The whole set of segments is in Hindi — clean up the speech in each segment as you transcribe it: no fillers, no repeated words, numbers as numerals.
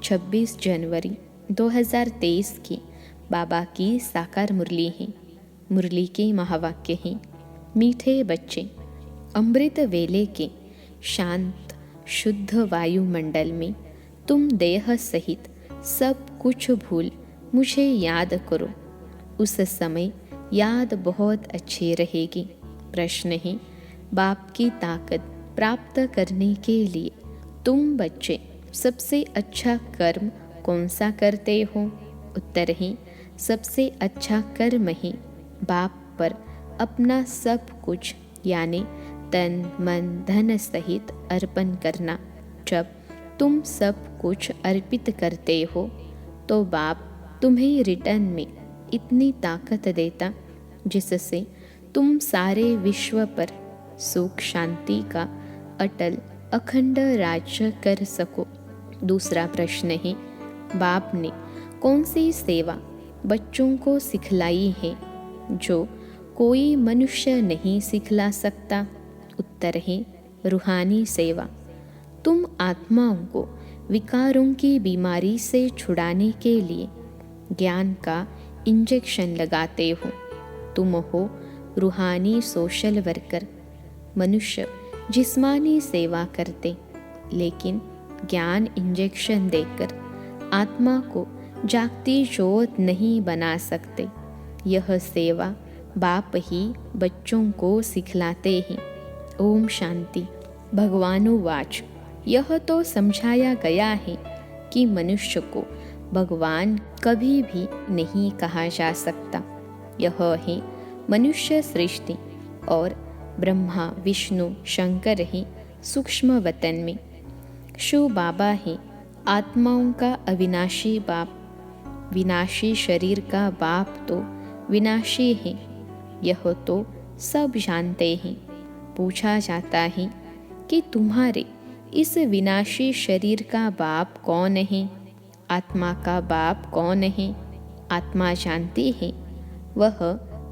26 जनवरी 2023 की बाबा की साकार मुरली है। मुरली के महावाक्य हैं, मीठे बच्चे, अमृत वेले के शांत शुद्ध वायुमंडल में तुम देह सहित सब कुछ भूल मुझे याद करो। उस समय याद बहुत अच्छी रहेगी। प्रश्न है, बाप की ताकत प्राप्त करने के लिए तुम बच्चे सबसे अच्छा कर्म कौन सा करते हो? उत्तर है, सबसे अच्छा कर्म है बाप पर अपना सब कुछ यानी तन मन धन सहित अर्पण करना। जब तुम सब कुछ अर्पित करते हो तो बाप तुम्हें रिटर्न में इतनी ताकत देता जिससे तुम सारे विश्व पर सुख शांति का अटल अखंड राज्य कर सको। दूसरा प्रश्न है, बाप ने कौन सी सेवा बच्चों को सिखलाई है जो कोई मनुष्य नहीं सिखला सकता? उत्तर है, रूहानी सेवा। तुम आत्माओं को विकारों की बीमारी से छुड़ाने के लिए ज्ञान का इंजेक्शन लगाते हो। तुम हो रूहानी सोशल वर्कर। मनुष्य जिस्मानी सेवा करते लेकिन ज्ञान इंजेक्शन देकर आत्मा को जागती ज्योत नहीं बना सकते। यह सेवा बाप ही बच्चों को सिखलाते हैं। ओम शांति। भगवानुवाच, यह तो समझाया गया है कि मनुष्य को भगवान कभी भी नहीं कहा जा सकता। यह है मनुष्य सृष्टि और ब्रह्मा विष्णु शंकर ही सूक्ष्म वतन में। शिव बाबा है आत्माओं का अविनाशी बाप। विनाशी शरीर का बाप तो विनाशी है, यह तो सब जानते हैं। पूछा जाता है कि तुम्हारे इस विनाशी शरीर का बाप कौन है? आत्मा का बाप कौन है? आत्मा जानती है, वह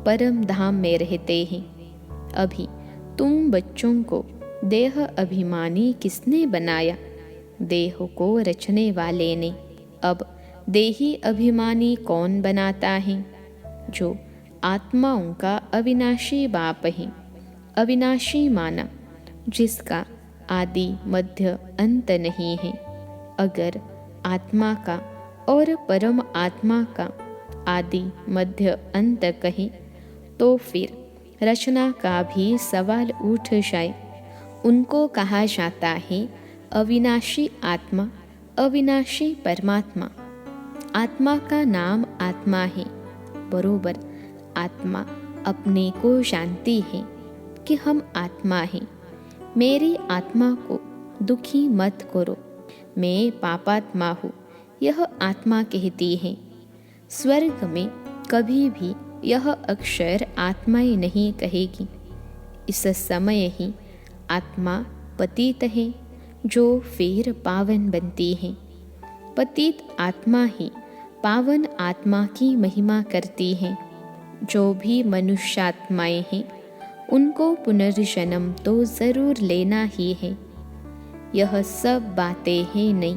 परम धाम में रहते हैं। अभी तुम बच्चों को देह अभिमानी किसने बनाया? देह को रचने वाले ने। अब देही अभिमानी कौन बनाता है? जो आत्माओं का अविनाशी बाप है। अविनाशी माना जिसका आदि मध्य अंत नहीं है। अगर आत्मा का और परम आत्मा का आदि मध्य अंत कहे तो फिर रचना का भी सवाल उठ जाए। उनको कहा जाता है अविनाशी आत्मा, अविनाशी परमात्मा। आत्मा का नाम आत्मा है। बरोबर आत्मा अपने को जानती है कि हम आत्मा हैं। मेरी आत्मा को दुखी मत करो, मैं पापात्मा हूँ, यह आत्मा कहती है। स्वर्ग में कभी भी यह अक्षर आत्माएं नहीं कहेगी। इस समय ही आत्मा पतित है जो फिर पावन बनती है। पतित आत्मा ही पावन आत्मा की महिमा करती है। जो भी मनुष्यात्माएं हैं उनको पुनर्जन्म तो ज़रूर लेना ही है। यह सब बातें हैं नहीं।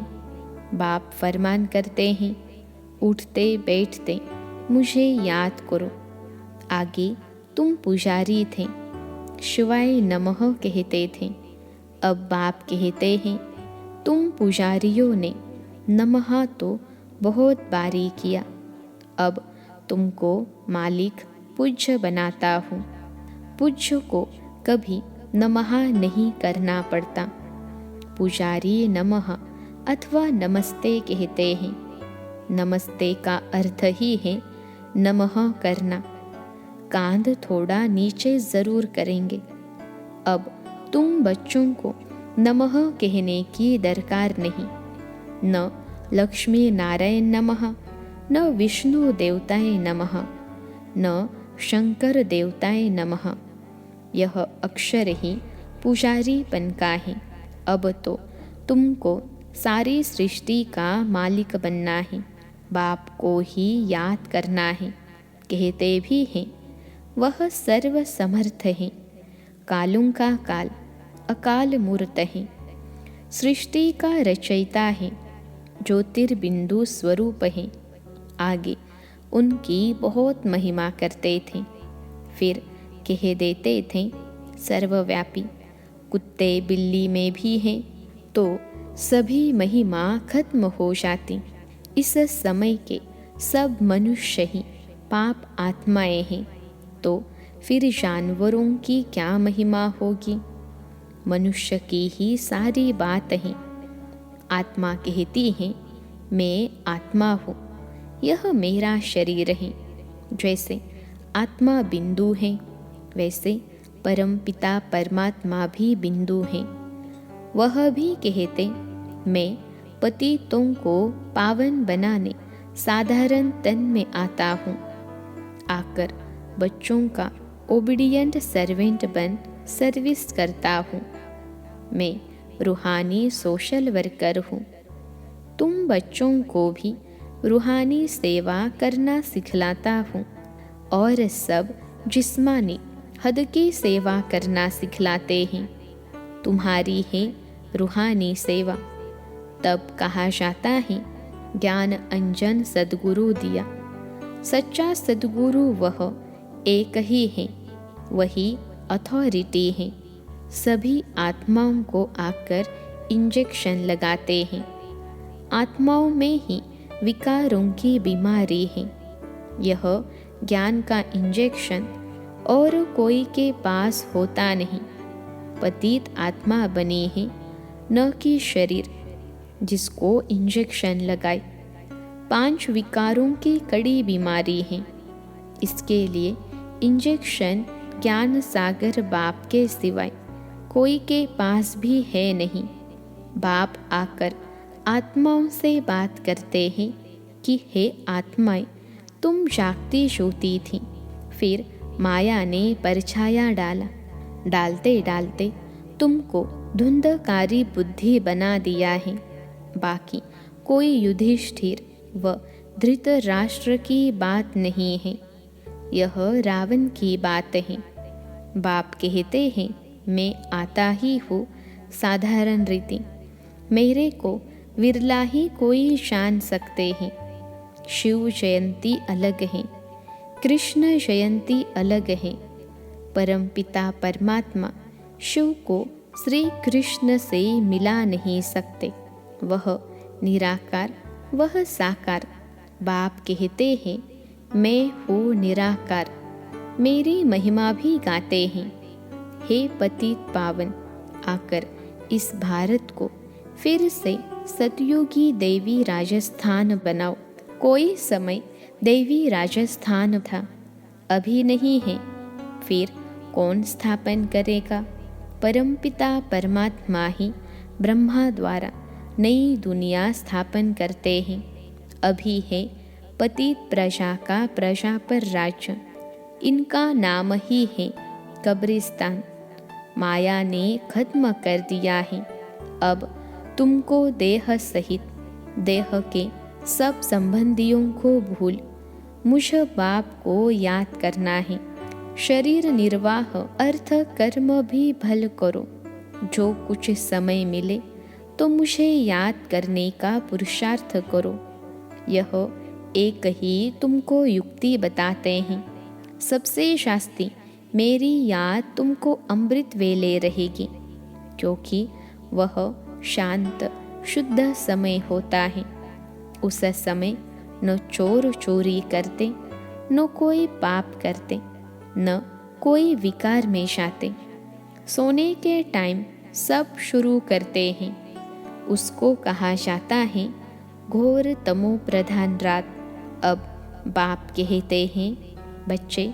बाप फरमान करते हैं, उठते बैठते मुझे याद करो। आगे तुम पुजारी थे, शिवाय नमः कहते थे। अब बाप कहते हैं, तुम पुजारियों ने नमः तो बहुत बारी किया, अब तुमको मालिक पूज्य बनाता हूँ। पूज्य को कभी नमः नहीं करना पड़ता। पुजारी नमः अथवा नमस्ते कहते हैं। नमस्ते का अर्थ ही है नमः करना। कांध थोड़ा नीचे ज़रूर करेंगे। अब तुम बच्चों को नमः कहने की दरकार नहीं। न लक्ष्मी नारायण नमः, न विष्णु देवताय नमः, न शंकर देवताय नमः। यह अक्षर ही पुजारीपन का है। अब तो तुमको सारी सृष्टि का मालिक बनना है, बाप को ही याद करना है। कहते भी हैं वह सर्व समर्थ है, कालों का काल, अकाल मूर्त है, सृष्टि का रचयिता है, ज्योतिर्बिंदु स्वरूप हैं। आगे उनकी बहुत महिमा करते थे। फिर कह देते थे सर्वव्यापी। कुत्ते बिल्ली में भी हैं तो सभी महिमा खत्म हो जाती। इस समय के सब मनुष्य ही पाप आत्माएं हैं तो फिर जानवरों की क्या महिमा होगी। मनुष्य की ही सारी बात है। आत्मा कहती है मैं आत्मा हूँ, यह मेरा शरीर है। जैसे आत्मा बिंदु है वैसे परम पिता परमात्मा भी बिंदु है। वह भी कहते मैं पतितों को पावन बनाने साधारण तन में आता हूँ। आकर बच्चों का ओबीडियंट सर्वेंट बन सर्विस करता हूँ। मैं रूहानी सोशल वर्कर हूँ। तुम बच्चों को भी रूहानी सेवा करना सिखलाता हूँ और सब जिस्मानी हद की सेवा करना सिखलाते हैं। तुम्हारी है रूहानी सेवा। तब कहा जाता है ज्ञान अंजन सद्गुरु दिया। सच्चा सद्गुरु वह एक ही है, वही अथॉरिटी है। सभी आत्माओं को आकर इंजेक्शन लगाते हैं। आत्माओं में ही विकारों की बीमारी है। यह ज्ञान का इंजेक्शन और कोई के पास होता नहीं। पतित आत्मा बनी है न कि शरीर जिसको इंजेक्शन लगाए। 5 विकारों की कड़ी बीमारी है। इसके लिए इंजेक्शन ज्ञान सागर बाप के सिवाय कोई के पास भी है नहीं। बाप आकर आत्माओं से बात करते हैं कि हे आत्माएं, तुम जागती सोती थी, फिर माया ने परछाया डाला। डालते डालते तुमको धुंधकारी बुद्धि बना दिया है। बाकी कोई युधिष्ठिर व धृतराष्ट्र की बात नहीं है, यह रावण की बात है। बाप कहते हैं मैं आता ही हूँ साधारण रीति। मेरे को विरला ही कोई जान सकते हैं। शिव जयंती अलग है, कृष्ण जयंती अलग है। परम पिता परमात्मा शिव को श्री कृष्ण से मिला नहीं सकते। वह निराकार, वह साकार। बाप कहते हैं मैं हूँ निराकार। मेरी महिमा भी गाते हैं। हे पतित पावन, आकर इस भारत को फिर से सतयुगी देवी राजस्थान बनाओ। कोई समय देवी राजस्थान था, अभी नहीं है, फिर कौन स्थापन करेगा। परमपिता परमात्मा ही ब्रह्मा द्वारा नई दुनिया स्थापन करते हैं। अभी है पतित प्रजा का प्रजा पर राज्य। इनका नाम ही है कब्रिस्तान। माया ने खत्म कर दिया है। अब तुमको देह सहित देह के सब संबंधियों को भूल मुझ बाप को याद करना है। शरीर निर्वाह अर्थ कर्म भी भल करो। जो कुछ समय मिले तो मुझे याद करने का पुरुषार्थ करो। यह एक ही तुमको युक्ति बताते हैं। सबसे शास्त्री मेरी याद तुमको अमृत वेले रहेगी, क्योंकि वह शांत शुद्ध समय होता है। उस समय न चोर चोरी करते, न कोई पाप करते, न कोई विकार में जाते। सोने के टाइम सब शुरू करते हैं। उसको कहा जाता है घोर तमो प्रधान रात। अब बाप कहते हैं बच्चे,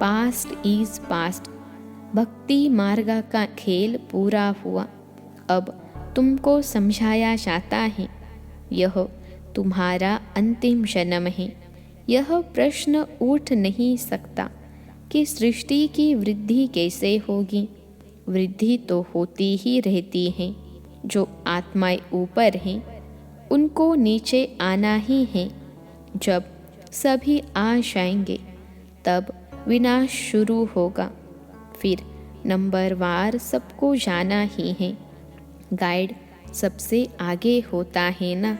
पास्ट इज पास्ट। भक्ति मार्ग का खेल पूरा हुआ। अब तुमको समझाया जाता है यह तुम्हारा अंतिम जन्म है। यह प्रश्न उठ नहीं सकता कि सृष्टि की वृद्धि कैसे होगी। वृद्धि तो होती ही रहती है। जो आत्माएं ऊपर हैं उनको नीचे आना ही है। जब सभी आ जाएंगे तब विनाश शुरू होगा। फिर नंबरवार सबको जाना ही है। गाइड सबसे आगे होता है ना।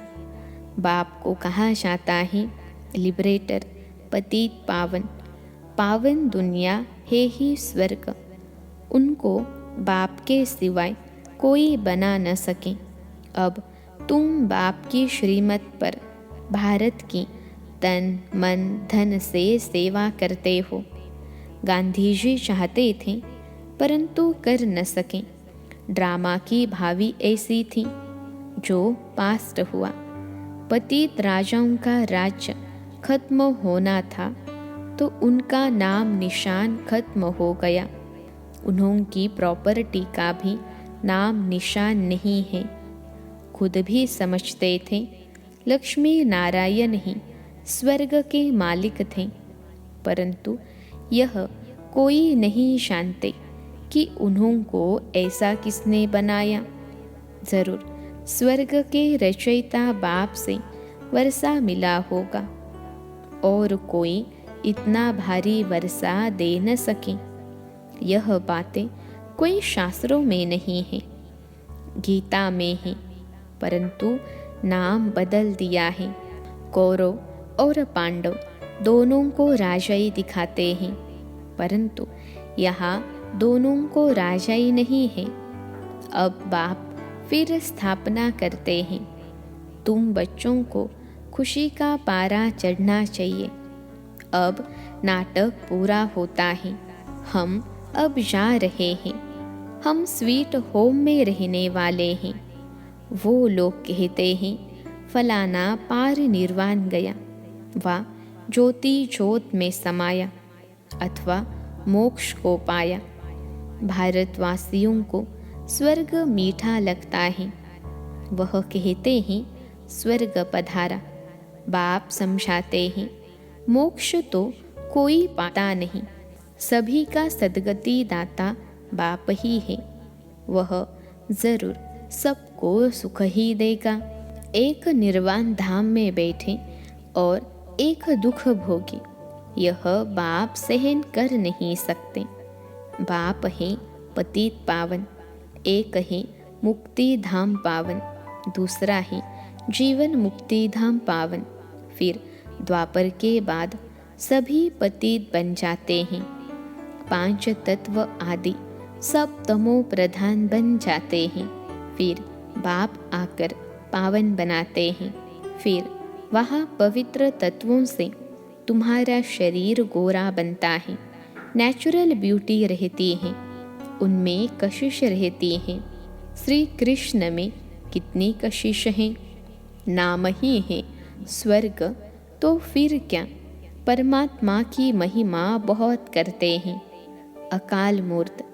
बाप को कहा जाता है लिबरेटर, पतित पावन। पावन दुनिया है ही स्वर्ग। उनको बाप के सिवाय कोई बना न सके। अब तुम बाप की श्रीमत पर भारत की तन मन धन से सेवा करते हो। गांधी जी चाहते थे परंतु कर न सके। ड्रामा की भावी ऐसी थी जो पास्ट हुआ। पतित राजाओं का राज्य खत्म होना था तो उनका नाम निशान खत्म हो गया। उन्होंने प्रॉपर्टी का भी नाम निशान नहीं है। खुद भी समझते थे लक्ष्मी नारायण ही स्वर्ग के मालिक थे, परंतु यह कोई नहीं जानते कि उन्होंने ऐसा किसने बनाया। जरूर स्वर्ग के रचयिता बाप से वर्षा मिला होगा और कोई इतना भारी वर्षा दे न सके। यह बातें कोई शास्त्रों में नहीं है, गीता में है, परंतु नाम बदल दिया है। कौरव और पांडव दोनों को राजाई दिखाते हैं, परंतु यहाँ दोनों को राजाई नहीं है। अब बाप फिर स्थापना करते हैं, तुम बच्चों को खुशी का पारा चढ़ना चाहिए। अब नाटक पूरा होता है, हम अब जा रहे हैं। हम स्वीट होम में रहने वाले हैं। वो लोग कहते हैं फलाना पार निर्वाण गया, व ज्योति ज्योत में समाया, अथवा मोक्ष को पाया। भारतवासियों को स्वर्ग मीठा लगता है। वह कहते हैं स्वर्ग पधारा। बाप समझाते हैं मोक्ष तो कोई पाता नहीं, सभी का सद्गति दाता बाप ही है। वह जरूर सबको सुख ही देगा। एक निर्वाण धाम में बैठे और एक दुख भोगी, यह बाप सहन कर नहीं सकते। बाप है पतित पावन, एक है मुक्ति धाम पावन, दूसरा है जीवन मुक्ति धाम पावन। फिर द्वापर के बाद सभी पतित बन जाते हैं। 5 तत्व आदि सब तमो प्रधान बन जाते हैं। फिर बाप आकर पावन बनाते हैं। फिर वहाँ पवित्र तत्वों से तुम्हारा शरीर गोरा बनता है। नेचुरल ब्यूटी रहती है, उनमें कशिश रहती है। श्री कृष्ण में कितनी कशिश है, नाम ही है स्वर्ग, तो फिर क्या। परमात्मा की महिमा बहुत करते हैं। अकाल मूर्त,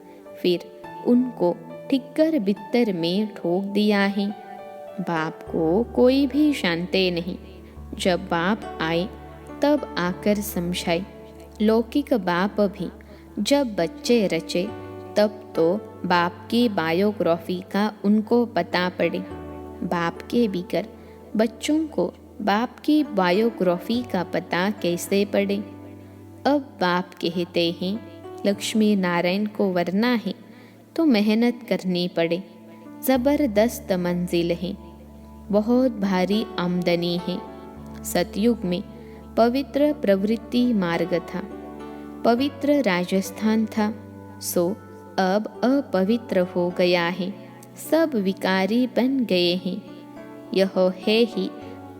फिर उनको ठिक्कर बित्तर में ठोक दिया है। बाप को कोई भी जानते नहीं। जब बाप आए तब आकर समझाए। लौकिक बाप भी जब बच्चे रचे तब तो बाप की बायोग्राफी का उनको पता पड़े। बाप के बिगर बच्चों को बाप की बायोग्राफी का पता कैसे पड़े। अब बाप कहते हैं लक्ष्मी नारायण को वरना है तो मेहनत करनी पड़े। ज़बरदस्त मंजिल है, बहुत भारी आमदनी है। सतयुग में पवित्र प्रवृत्ति मार्ग था, पवित्र राजस्थान था, सो अब अपवित्र हो गया है। सब विकारी बन गए हैं। यह है ही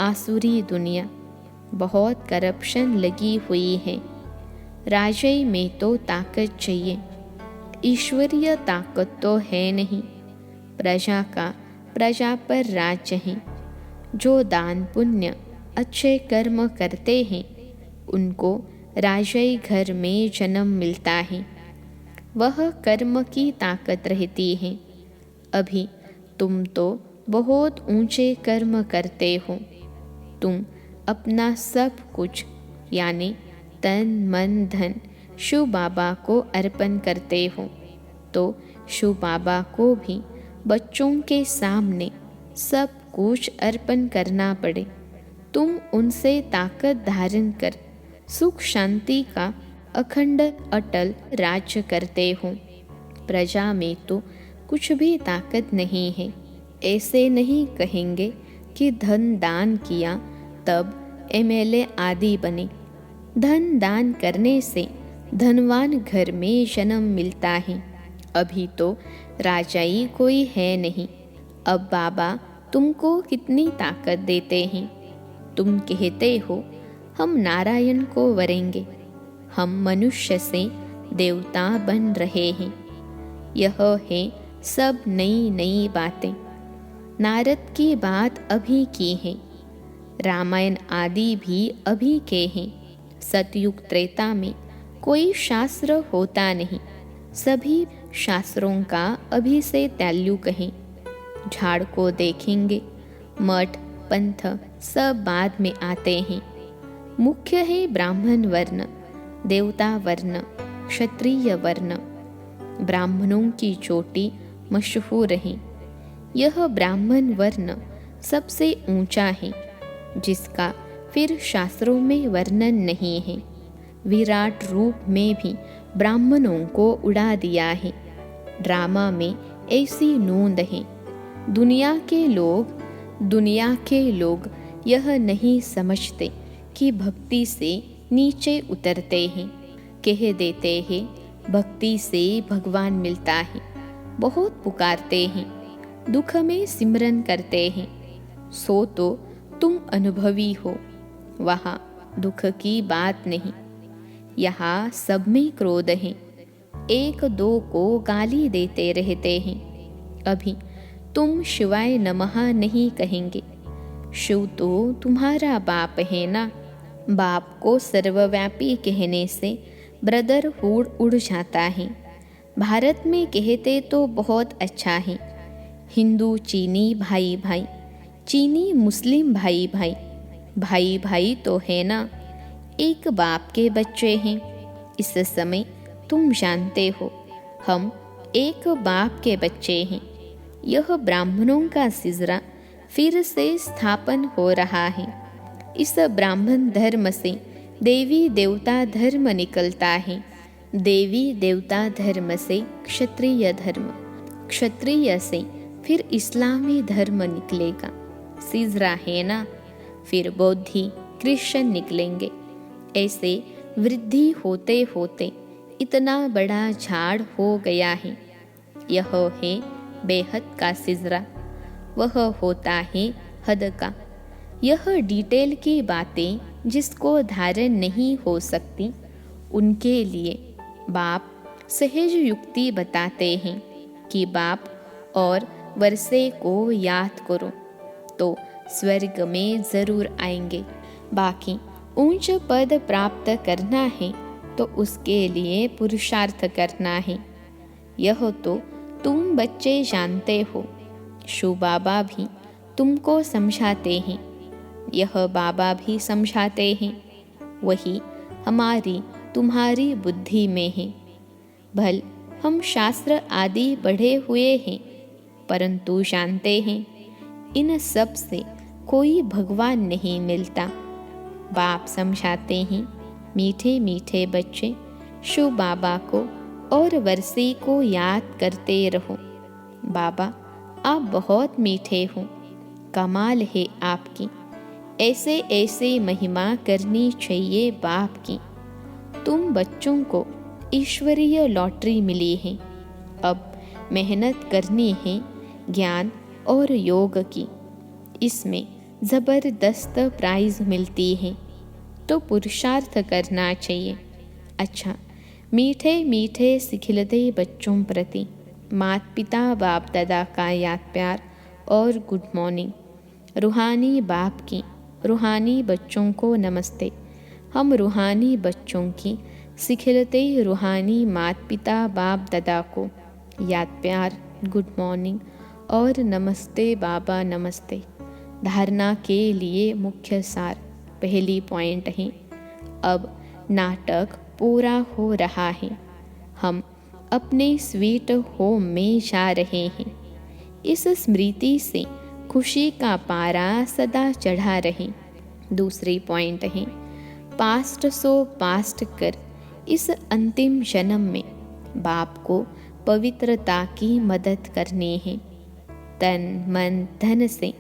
आसुरी दुनिया, बहुत करप्शन लगी हुई है। राजय में तो ताकत चाहिए, ईश्वरीय ताकत तो है नहीं। प्रजा का प्रजा पर राज्य है। जो दान पुण्य अच्छे कर्म करते हैं उनको राजय घर में जन्म मिलता है। वह कर्म की ताकत रहती है। अभी तुम तो बहुत ऊंचे कर्म करते हो। तुम अपना सब कुछ यानी तन मन धन शिव बाबा को अर्पण करते हो, तो शिव बाबा को भी बच्चों के सामने सब कुछ अर्पण करना पड़े। तुम उनसे ताकत धारण कर सुख शांति का अखंड अटल राज्य करते हो। प्रजा में तो कुछ भी ताकत नहीं है। ऐसे नहीं कहेंगे कि धन दान किया तब एमएलए आदि बने। धन दान करने से धनवान घर में जन्म मिलता है। अभी तो राजाई कोई है नहीं। अब बाबा तुमको कितनी ताकत देते हैं। तुम कहते हो हम नारायण को वरेंगे, हम मनुष्य से देवता बन रहे हैं। यह है सब नई नई बातें। नारद की बात अभी की है, रामायण आदि भी अभी के हैं। सतयुग त्रेता में कोई शास्त्र होता नहीं, सभी शास्त्रों का अभी से ताल्लुक है। झाड़ को देखेंगे, मठ पंथ सब बाद में आते हैं। मुख्य है ब्राह्मण वर्ण, देवता वर्ण, क्षत्रिय वर्ण। ब्राह्मणों की चोटी मशहूर है। यह ब्राह्मण वर्ण सबसे ऊंचा है, जिसका फिर शास्त्रों में वर्णन नहीं है। विराट रूप में भी ब्राह्मणों को उड़ा दिया है। ड्रामा में ऐसी नोंद है। दुनिया के लोग यह नहीं समझते कि भक्ति से नीचे उतरते हैं। कह देते हैं भक्ति से भगवान मिलता है। बहुत पुकारते हैं, दुख में सिमरन करते हैं। सो तो तुम अनुभवी हो, वहाँ दुख की बात नहीं। यहाँ सब में क्रोध है, एक दो को गाली देते रहते हैं। अभी तुम शिवाय नमः नहीं कहेंगे। शिव तो तुम्हारा बाप है ना। बाप को सर्वव्यापी कहने से ब्रदरहुड उड़ जाता है। भारत में कहते तो बहुत अच्छा है, हिंदू चीनी भाई भाई, चीनी मुस्लिम भाई भाई। भाई भाई तो है ना, एक बाप के बच्चे हैं। इस समय तुम जानते हो हम एक बाप के बच्चे हैं। यह ब्राह्मणों का सिजरा फिर से स्थापन हो रहा है। इस ब्राह्मण धर्म से देवी देवता धर्म निकलता है। देवी देवता धर्म से क्षत्रिय धर्म, क्षत्रिय से फिर इस्लामी धर्म निकलेगा। सिजरा है ना, फिर बौद्धि क्रिश्चियन निकलेंगे। ऐसे वृद्धि होते होते इतना बड़ा झाड़ हो गया है। यह है बेहद का सिजरा, वह होता है हद का। यह डिटेल की बातें जिसको धारण नहीं हो सकती, उनके लिए बाप सहज युक्ति बताते हैं कि बाप और वर्षे को याद करो तो स्वर्ग में जरूर आएंगे। बाकी ऊंच पद प्राप्त करना है तो उसके लिए पुरुषार्थ करना है। यह तो तुम बच्चे जानते हो। शिव बाबा भी तुमको समझाते हैं, यह बाबा भी समझाते हैं। वही हमारी तुम्हारी बुद्धि में है। भल हम शास्त्र आदि पढ़े हुए हैं, परंतु जानते हैं इन सब से कोई भगवान नहीं मिलता। बाप समझाते हैं, मीठे मीठे बच्चे शिव बाबा को और वर्षी को याद करते रहो। बाबा आप बहुत मीठे हो, कमाल है आपकी। ऐसे ऐसे महिमा करनी चाहिए बाप की। तुम बच्चों को ईश्वरीय लॉटरी मिली है। अब मेहनत करनी है ज्ञान और योग की। इसमें ज़बरदस्त प्राइज मिलती है, तो पुरुषार्थ करना चाहिए। अच्छा, मीठे मीठे सिखिलते बच्चों प्रति माता पिता बाप दादा का याद प्यार और गुड मॉर्निंग। रूहानी बाप की रूहानी बच्चों को नमस्ते। हम रूहानी बच्चों की सिखिलते रूहानी माता पिता बाप दादा को याद प्यार, गुड मॉर्निंग और नमस्ते बाबा नमस्ते। धारणा के लिए मुख्य सार पहली पॉइंट है, अब नाटक पूरा हो रहा है। हम अपने स्वीट होम में जा रहे हैं। इस स्मृति से खुशी का पारा सदा चढ़ा रहे। दूसरी पॉइंट है, पास्ट सो पास्ट कर इस अंतिम जन्म में बाप को पवित्रता की मदद करनी है। तन मन धन से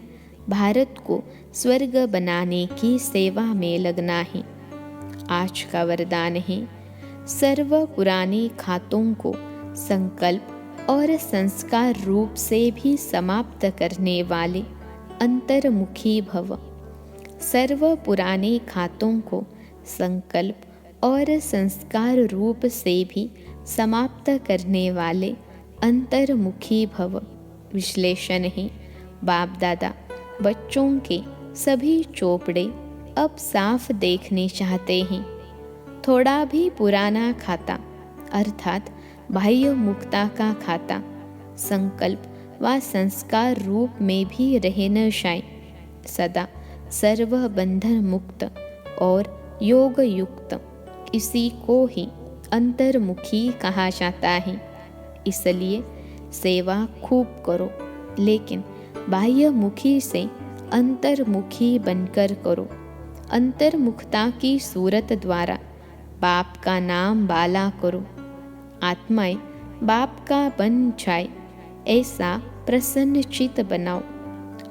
भारत को स्वर्ग बनाने की सेवा में लगना है। आज का वरदान है, सर्व पुराने खातों को संकल्प और संस्कार रूप से भी समाप्त करने वाले अंतर्मुखी भव। सर्व पुराने खातों को संकल्प और संस्कार रूप से भी समाप्त करने वाले अंतर्मुखी भव। विश्लेषण है, बाप दादा बच्चों के सभी चोपड़े अब साफ देखने चाहते हैं। थोड़ा भी पुराना खाता अर्थात बाह्य मुक्ता का खाता संकल्प व संस्कार रूप में भी रह न जाए। सदा सर्व बंधन मुक्त और योग युक्त, इसी को ही अंतर्मुखी कहा जाता है। इसलिए सेवा खूब करो, लेकिन बाह्यमुखी से अंतर्मुखी बनकर करो। अंतर्मुखता की सूरत द्वारा बाप का नाम बाला करो। आत्माएं बाप का बन जाए, ऐसा प्रसन्न चित्त बनाओ।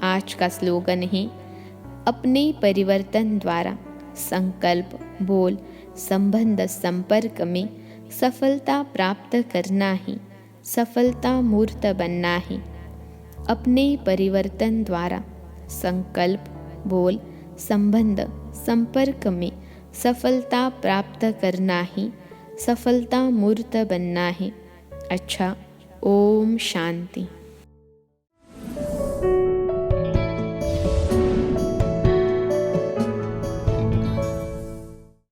आज का स्लोगन है, अपने परिवर्तन द्वारा संकल्प, बोल, संबंध, संपर्क में सफलता प्राप्त करना ही सफलता मूर्त बनना है। अपने परिवर्तन द्वारा संकल्प, बोल, संबंध, संपर्क में सफलता प्राप्त करना ही सफलता मूर्त बनना है। अच्छा, ओम शांति।